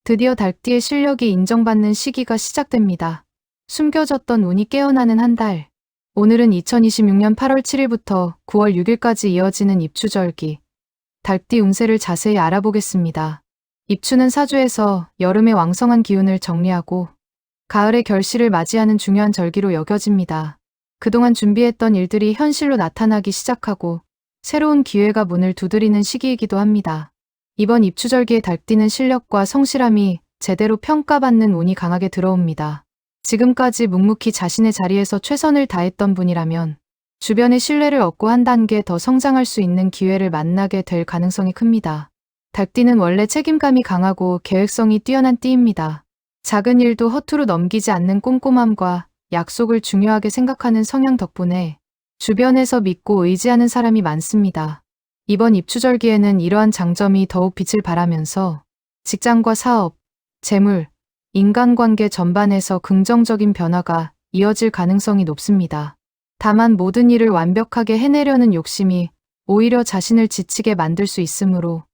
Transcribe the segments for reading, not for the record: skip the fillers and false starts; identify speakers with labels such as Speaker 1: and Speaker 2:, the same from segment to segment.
Speaker 1: 드디어 달띠의 실력이 인정받는 시기가 시작됩니다. 숨겨졌던 운이 깨어나는 한 달. 오늘은 2026년 8월 7일부터 9월 6일까지 이어지는 입추절기. 달띠 운세를 자세히 알아보겠습니다. 입추는 사주에서 여름의 왕성한 기운을 정리하고 가을의 결실을 맞이하는 중요한 절기로 여겨집니다. 그동안 준비했던 일들이 현실로 나타나기 시작하고 새로운 기회가 문을 두드리는 시기이기도 합니다. 이번 입추절기의 달띠는 실력과 성실함이 제대로 평가받는 운이 강하게 들어옵니다. 지금까지 묵묵히 자신의 자리에서 최선을 다했던 분이라면 주변의 신뢰를 얻고 한 단계 더 성장할 수 있는 기회를 만나게 될 가능성이 큽니다. 달띠는 원래 책임감이 강하고 계획성이 뛰어난 띠입니다. 작은 일도 허투루 넘기지 않는 꼼꼼함과 약속을 중요하게 생각하는 성향 덕분에 주변에서 믿고 의지하는 사람이 많습니다. 이번 입추절기에는 이러한 장점이 더욱 빛을 발하면서 직장과 사업, 재물, 인간관계 전반에서 긍정적인 변화가 이어질 가능성이 높습니다. 다만 모든 일을 완벽하게 해내려는 욕심이 오히려 자신을 지치게 만들 수 있으므로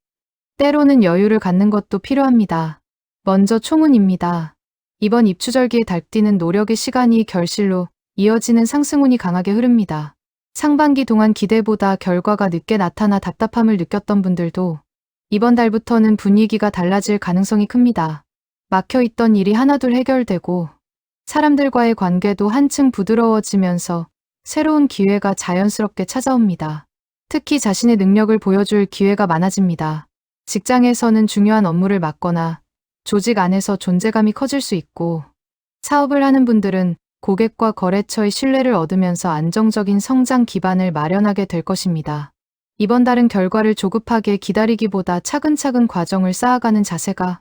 Speaker 1: 때로는 여유를 갖는 것도 필요합니다. 먼저 총운입니다. 이번 입추절기의 달띠는 노력의 시간이 결실로 이어지는 상승운이 강하게 흐릅니다. 상반기 동안 기대보다 결과가 늦게 나타나 답답함을 느꼈던 분들도 이번 달부터는 분위기가 달라질 가능성이 큽니다. 막혀있던 일이 하나둘 해결되고 사람들과의 관계도 한층 부드러워지면서 새로운 기회가 자연스럽게 찾아옵니다. 특히 자신의 능력을 보여줄 기회가 많아집니다. 직장에서는 중요한 업무를 맡거나 조직 안에서 존재감이 커질 수 있고 사업을 하는 분들은 고객과 거래처의 신뢰를 얻으면서 안정적인 성장 기반을 마련하게 될 것입니다. 이번 달은 결과를 조급하게 기다리기보다 차근차근 과정을 쌓아가는 자세가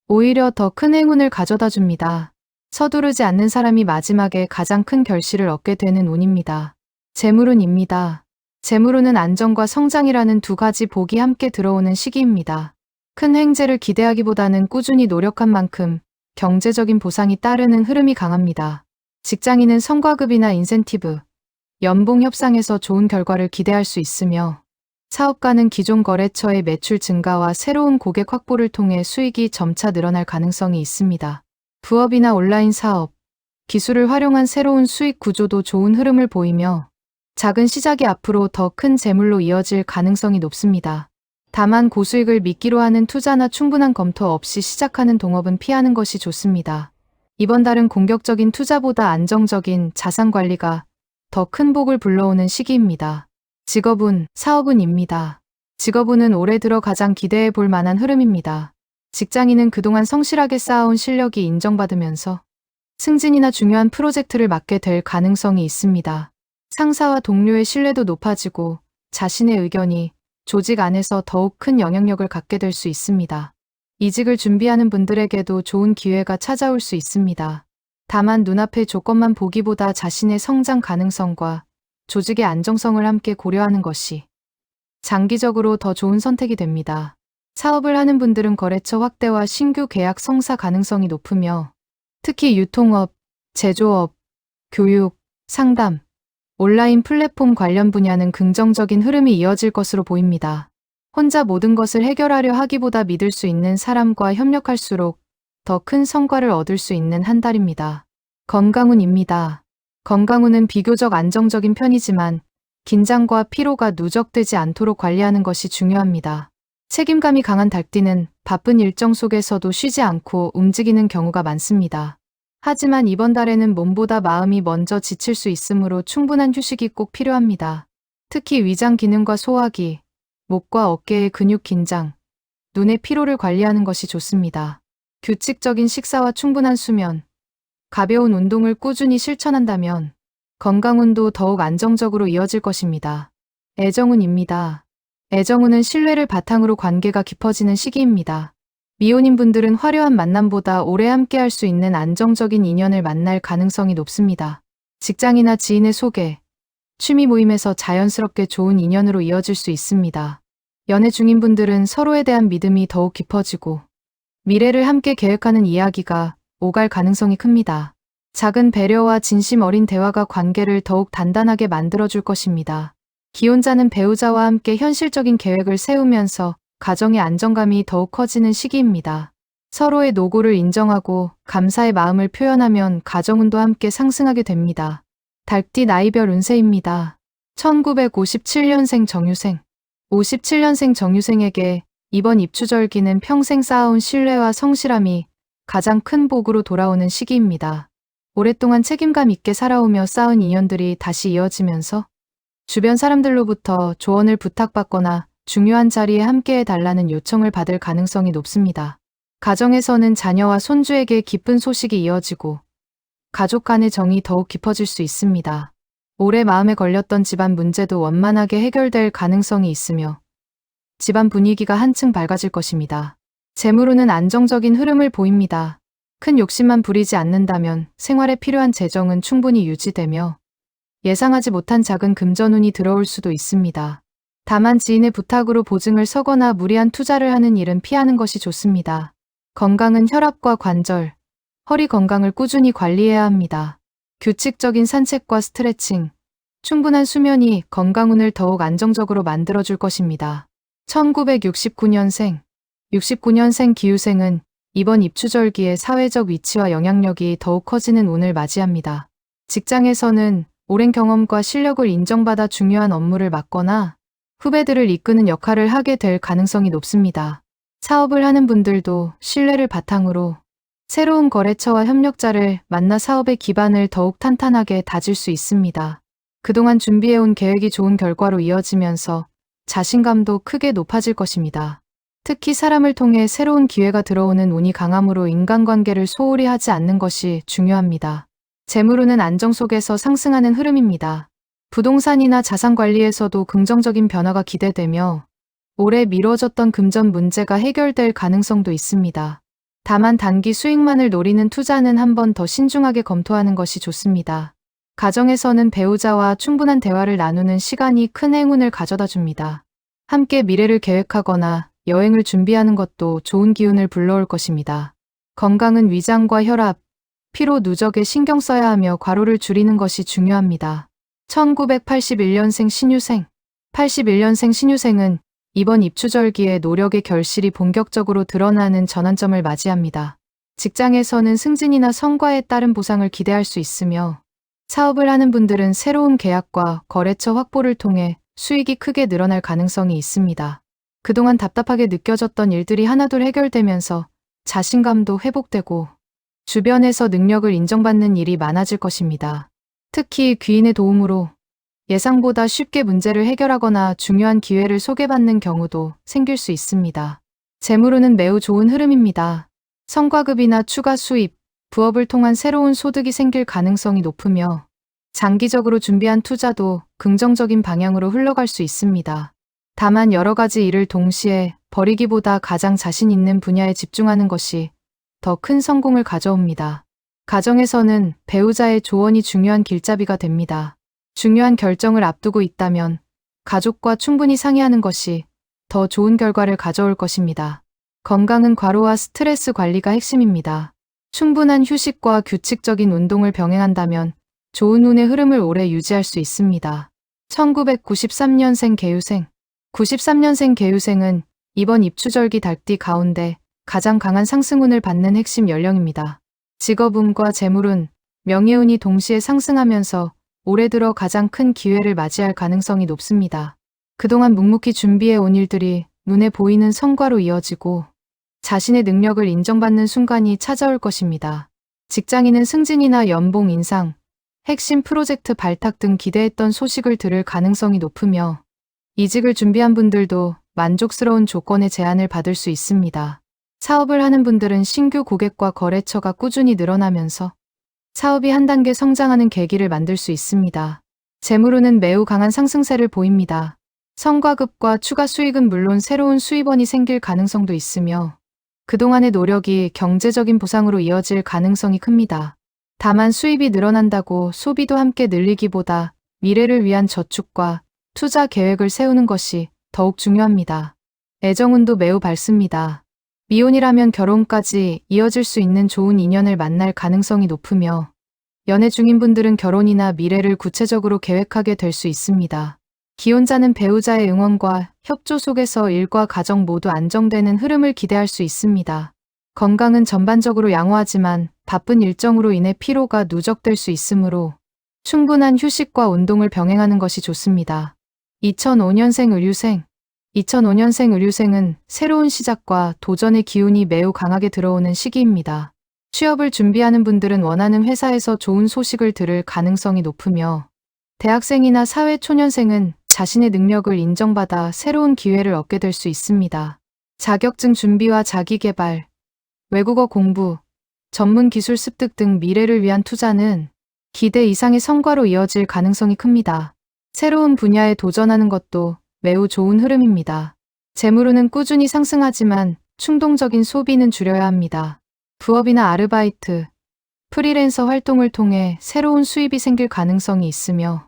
Speaker 1: 오히려 더 큰 행운을 가져다 줍니다. 서두르지 않는 사람이 마지막에 가장 큰 결실을 얻게 되는 운입니다. 재물운입니다. 재물운은 안정과 성장이라는 두 가지 복이 함께 들어오는 시기입니다. 큰 횡재를 기대하기보다는 꾸준히 노력한 만큼 경제적인 보상이 따르는 흐름이 강합니다. 직장인은 성과급이나 인센티브, 연봉 협상에서 좋은 결과를 기대할 수 있으며 사업가는 기존 거래처의 매출 증가와 새로운 고객 확보를 통해 수익이 점차 늘어날 가능성이 있습니다. 부업이나 온라인 사업, 기술을 활용한 새로운 수익 구조도 좋은 흐름을 보이며 작은 시작이 앞으로 더 큰 재물로 이어질 가능성이 높습니다. 다만 고수익을 미끼로 하는 투자나 충분한 검토 없이 시작하는 동업은 피하는 것이 좋습니다. 이번 달은 공격적인 투자보다 안정적인 자산 관리가 더 큰 복을 불러오는 시기입니다. 직업운, 사업운입니다. 직업운은 올해 들어 가장 기대해 볼 만한 흐름입니다. 직장인은 그동안 성실하게 쌓아온 실력이 인정받으면서 승진이나 중요한 프로젝트를 맡게 될 가능성이 있습니다. 상사와 동료의 신뢰도 높아지고 자신의 의견이 조직 안에서 더욱 큰 영향력을 갖게 될 수 있습니다. 이직을 준비하는 분들에게도 좋은 기회가 찾아올 수 있습니다. 다만 눈앞의 조건만 보기보다 자신의 성장 가능성과 조직의 안정성을 함께 고려하는 것이 장기적으로 더 좋은 선택이 됩니다. 사업을 하는 분들은 거래처 확대와 신규 계약 성사 가능성이 높으며 특히 유통업, 제조업, 교육, 상담, 온라인 플랫폼 관련 분야는 긍정적인 흐름이 이어질 것으로 보입니다. 혼자 모든 것을 해결하려 하기보다 믿을 수 있는 사람과 협력할수록 더 큰 성과를 얻을 수 있는 한 달입니다. 건강운입니다. 건강운은 비교적 안정적인 편이지만 긴장과 피로가 누적되지 않도록 관리하는 것이 중요합니다. 책임감이 강한 달띠는 바쁜 일정 속에서도 쉬지 않고 움직이는 경우가 많습니다. 하지만 이번 달에는 몸보다 마음이 먼저 지칠 수 있으므로 충분한 휴식이 꼭 필요합니다. 특히 위장 기능과 소화기, 목과 어깨의 근육 긴장, 눈의 피로를 관리하는 것이 좋습니다. 규칙적인 식사와 충분한 수면, 가벼운 운동을 꾸준히 실천한다면 건강운도 더욱 안정적으로 이어질 것입니다. 애정운입니다. 애정운은 신뢰를 바탕으로 관계가 깊어지는 시기입니다. 미혼인 분들은 화려한 만남보다 오래 함께할 수 있는 안정적인 인연을 만날 가능성이 높습니다. 직장이나 지인의 소개, 취미 모임에서 자연스럽게 좋은 인연으로 이어질 수 있습니다. 연애 중인 분들은 서로에 대한 믿음이 더욱 깊어지고 미래를 함께 계획하는 이야기가 오갈 가능성이 큽니다. 작은 배려와 진심 어린 대화가 관계를 더욱 단단하게 만들어줄 것입니다. 기혼자는 배우자와 함께 현실적인 계획을 세우면서 가정의 안정감이 더욱 커지는 시기입니다. 서로의 노고를 인정하고 감사의 마음을 표현하면 가정운도 함께 상승하게 됩니다. 달띠 나이별 운세입니다. 1957년생 정유생. 57년생 정유생에게 이번 입추절기는 평생 쌓아온 신뢰와 성실함이 가장 큰 복으로 돌아오는 시기입니다. 오랫동안 책임감 있게 살아오며 쌓은 인연들이 다시 이어지면서 주변 사람들로부터 조언을 부탁받거나 중요한 자리에 함께해 달라는 요청을 받을 가능성이 높습니다. 가정에서는 자녀와 손주에게 기쁜 소식이 이어지고 가족 간의 정이 더욱 깊어질 수 있습니다. 오래 마음에 걸렸던 집안 문제도 원만하게 해결될 가능성이 있으며 집안 분위기가 한층 밝아질 것입니다. 재물운은 안정적인 흐름을 보입니다. 큰 욕심만 부리지 않는다면 생활에 필요한 재정은 충분히 유지되며 예상하지 못한 작은 금전운이 들어올 수도 있습니다. 다만 지인의 부탁으로 보증을 서거나 무리한 투자를 하는 일은 피하는 것이 좋습니다. 건강은 혈압과 관절, 허리 건강을 꾸준히 관리해야 합니다. 규칙적인 산책과 스트레칭, 충분한 수면이 건강운을 더욱 안정적으로 만들어줄 것입니다. 1969년생. 69년생 기유생은 이번 입추절기에 사회적 위치와 영향력이 더욱 커지는 운을 맞이합니다. 직장에서는 오랜 경험과 실력을 인정받아 중요한 업무를 맡거나 후배들을 이끄는 역할을 하게 될 가능성이 높습니다. 사업을 하는 분들도 신뢰를 바탕으로 새로운 거래처와 협력자를 만나 사업의 기반을 더욱 탄탄하게 다질 수 있습니다. 그동안 준비해온 계획이 좋은 결과로 이어지면서 자신감도 크게 높아질 것입니다. 특히 사람을 통해 새로운 기회가 들어오는 운이 강함으로 인간관계를 소홀히 하지 않는 것이 중요합니다. 재물운은 안정 속에서 상승하는 흐름입니다. 부동산이나 자산 관리에서도 긍정적인 변화가 기대되며 오래 미뤄졌던 금전 문제가 해결될 가능성도 있습니다. 다만 단기 수익만을 노리는 투자는 한 번 더 신중하게 검토하는 것이 좋습니다. 가정에서는 배우자와 충분한 대화를 나누는 시간이 큰 행운을 가져다 줍니다. 함께 미래를 계획하거나 여행을 준비하는 것도 좋은 기운을 불러올 것입니다. 건강은 위장과 혈압, 피로 누적에 신경 써야 하며 과로를 줄이는 것이 중요합니다. 1981년생 신유생. 81년생 신유생은 이번 입추절기에 노력의 결실이 본격적으로 드러나는 전환점을 맞이합니다. 직장에서는 승진이나 성과에 따른 보상을 기대할 수 있으며 사업을 하는 분들은 새로운 계약과 거래처 확보를 통해 수익이 크게 늘어날 가능성이 있습니다. 그동안 답답하게 느껴졌던 일들이 하나둘 해결되면서 자신감도 회복되고 주변에서 능력을 인정받는 일이 많아질 것입니다. 특히 귀인의 도움으로 예상보다 쉽게 문제를 해결하거나 중요한 기회를 소개받는 경우도 생길 수 있습니다. 재물운은 매우 좋은 흐름입니다. 성과급이나 추가 수입, 부업을 통한 새로운 소득이 생길 가능성이 높으며 장기적으로 준비한 투자도 긍정적인 방향으로 흘러갈 수 있습니다. 다만 여러 가지 일을 동시에 벌이기보다 가장 자신 있는 분야에 집중하는 것이 더 큰 성공을 가져옵니다. 가정에서는 배우자의 조언이 중요한 길잡이가 됩니다. 중요한 결정을 앞두고 있다면 가족과 충분히 상의하는 것이 더 좋은 결과를 가져올 것입니다. 건강은 과로와 스트레스 관리가 핵심입니다. 충분한 휴식과 규칙적인 운동을 병행한다면 좋은 운의 흐름을 오래 유지할 수 있습니다. 1993년생 개유생. 93년생 개유생은 이번 입추절기 달띠 가운데 가장 강한 상승운을 받는 핵심 연령입니다. 직업운과 재물운, 명예운이 동시에 상승하면서 올해 들어 가장 큰 기회를 맞이할 가능성이 높습니다. 그동안 묵묵히 준비해온 일들이 눈에 보이는 성과로 이어지고 자신의 능력을 인정받는 순간이 찾아올 것입니다. 직장인은 승진이나 연봉 인상, 핵심 프로젝트 발탁 등 기대했던 소식을 들을 가능성이 높으며 이직을 준비한 분들도 만족스러운 조건의 제안을 받을 수 있습니다. 사업을 하는 분들은 신규 고객과 거래처가 꾸준히 늘어나면서 사업이 한 단계 성장하는 계기를 만들 수 있습니다. 재물운은 매우 강한 상승세를 보입니다. 성과급과 추가 수익은 물론 새로운 수입원이 생길 가능성도 있으며 그동안의 노력이 경제적인 보상으로 이어질 가능성이 큽니다. 다만 수입이 늘어난다고 소비도 함께 늘리기보다 미래를 위한 저축과 투자 계획을 세우는 것이 더욱 중요합니다. 애정운도 매우 밝습니다. 미혼이라면 결혼까지 이어질 수 있는 좋은 인연을 만날 가능성이 높으며 연애 중인 분들은 결혼이나 미래를 구체적으로 계획하게 될 수 있습니다. 기혼자는 배우자의 응원과 협조 속에서 일과 가정 모두 안정되는 흐름을 기대할 수 있습니다. 건강은 전반적으로 양호하지만 바쁜 일정으로 인해 피로가 누적될 수 있으므로 충분한 휴식과 운동을 병행하는 것이 좋습니다. 2005년생 의류생 2005년생 의류생은 새로운 시작과 도전의 기운이 매우 강하게 들어오는 시기입니다. 취업을 준비하는 분들은 원하는 회사에서 좋은 소식을 들을 가능성이 높으며 대학생이나 사회초년생은 자신의 능력을 인정받아 새로운 기회를 얻게 될 수 있습니다. 자격증 준비와 자기개발, 외국어 공부, 전문 기술 습득 등 미래를 위한 투자는 기대 이상의 성과로 이어질 가능성이 큽니다. 새로운 분야에 도전하는 것도 매우 좋은 흐름입니다. 재물운은 꾸준히 상승하지만 충동적인 소비는 줄여야 합니다. 부업이나 아르바이트, 프리랜서 활동을 통해 새로운 수입이 생길 가능성이 있으며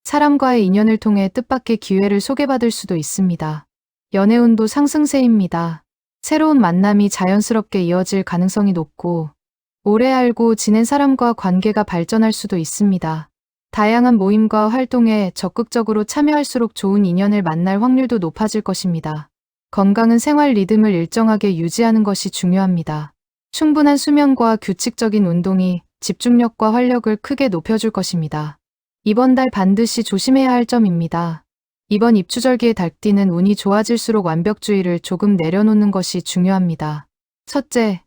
Speaker 1: 사람과의 인연을 통해 뜻밖의 기회를 소개받을 수도 있습니다. 연애운도 상승세입니다. 새로운 만남이 자연스럽게 이어질 가능성이 높고 오래 알고 지낸 사람과 관계가 발전할 수도 있습니다. 다양한 모임과 활동에 적극적으로 참여할수록 좋은 인연을 만날 확률도 높아질 것입니다. 건강은 생활 리듬을 일정하게 유지하는 것이 중요합니다. 충분한 수면과 규칙적인 운동이 집중력과 활력을 크게 높여줄 것입니다. 이번 달 반드시 조심해야 할 점입니다. 이번 입추절기의 달띠는 운이 좋아질수록 완벽주의를 조금 내려놓는 것이 중요합니다. 첫째,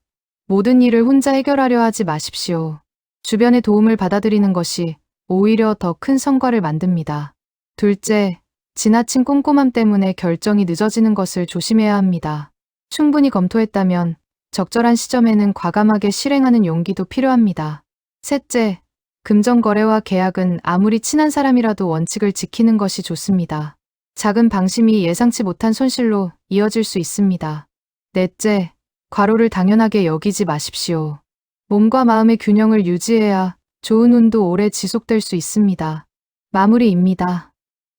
Speaker 1: 모든 일을 혼자 해결하려 하지 마십시오. 주변의 도움을 받아들이는 것이 오히려 더 큰 성과를 만듭니다. 둘째, 지나친 꼼꼼함 때문에 결정이 늦어지는 것을 조심해야 합니다. 충분히 검토했다면 적절한 시점에는 과감하게 실행하는 용기도 필요합니다. 셋째, 금전거래와 계약은 아무리 친한 사람이라도 원칙을 지키는 것이 좋습니다. 작은 방심이 예상치 못한 손실로 이어질 수 있습니다. 넷째, 과로를 당연하게 여기지 마십시오. 몸과 마음의 균형을 유지해야 좋은 운도 오래 지속될 수 있습니다. 마무리입니다.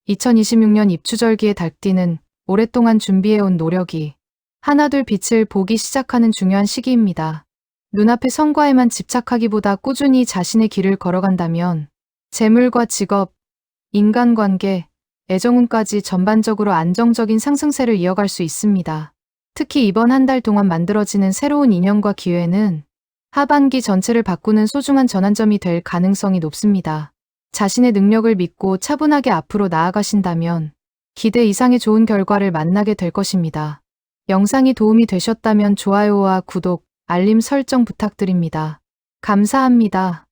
Speaker 1: 2026년 입추절기의 달띠는 오랫동안 준비해온 노력이 하나둘 빛을 보기 시작하는 중요한 시기입니다. 눈앞의 성과에만 집착하기보다 꾸준히 자신의 길을 걸어간다면 재물과 직업, 인간관계, 애정운까지 전반적으로 안정적인 상승세를 이어갈 수 있습니다. 특히 이번 한 달 동안 만들어지는 새로운 인연과 기회는 하반기 전체를 바꾸는 소중한 전환점이 될 가능성이 높습니다. 자신의 능력을 믿고 차분하게 앞으로 나아가신다면 기대 이상의 좋은 결과를 만나게 될 것입니다. 영상이 도움이 되셨다면 좋아요와 구독, 알림 설정 부탁드립니다. 감사합니다.